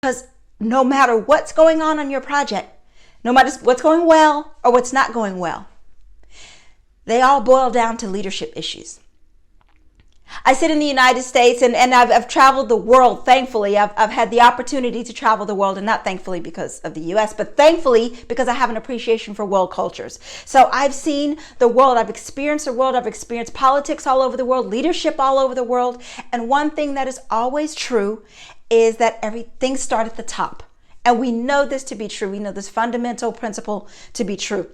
Because no matter what's going on your project, no matter what's going well or what's not going well, they all boil down to leadership issues. I sit in the United States and I've traveled the world, thankfully. I've had the opportunity to travel the world, and not thankfully because of the US, but thankfully because I have an appreciation for world cultures. So I've seen the world, I've experienced the world, I've experienced politics all over the world, leadership all over the world. And one thing that is always true is that everything starts at the top. And we know this to be true. We know this fundamental principle to be true.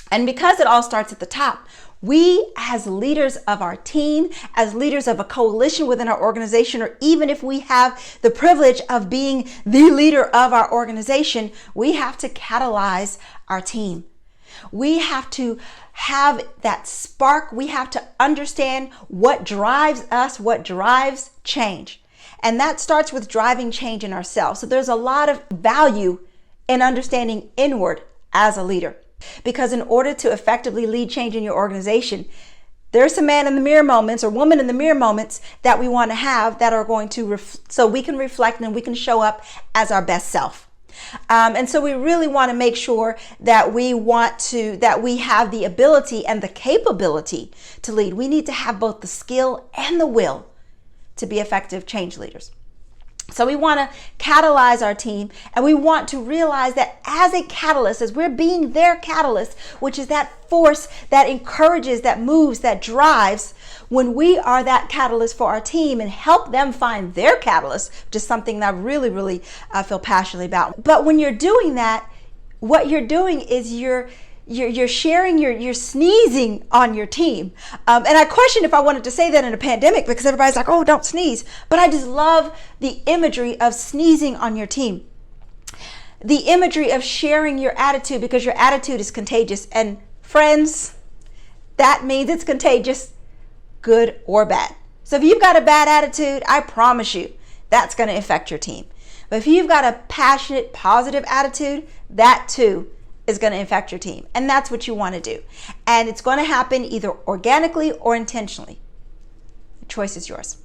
And because it all starts at the top, we as leaders of our team, as leaders of a coalition within our organization, or even if we have the privilege of being the leader of our organization, we have to catalyze our team. We have to have that spark. We have to understand what drives us, what drives change. And that starts with driving change in ourselves. So there's a lot of value in understanding inward as a leader. Because in order to effectively lead change in your organization, there's some man in the mirror moments or woman in the mirror moments that we want to have that are going to, so we can reflect and we can show up as our best self. And so we really want to make sure that we have the ability and the capability to lead. We need to have both the skill and the will to be effective change leaders. So we want to catalyze our team, and we want to realize that as a catalyst, as we're being their catalyst, which is that force that encourages, that moves, that drives, when we are that catalyst for our team and help them find their catalyst, which is something that I really feel passionately about. But when you're doing that, what you're doing is you're sharing, you're sneezing on your team. And I question if I wanted to say that in a pandemic, because everybody's like, oh, don't sneeze. But I just love the imagery of sneezing on your team. The imagery of sharing your attitude, because your attitude is contagious. And friends, that means it's contagious, good or bad. So if you've got a bad attitude, I promise you that's going to affect your team. But if you've got a passionate, positive attitude, that too is going to affect your team. And that's what you want to do. And it's going to happen either organically or intentionally. The choice is yours.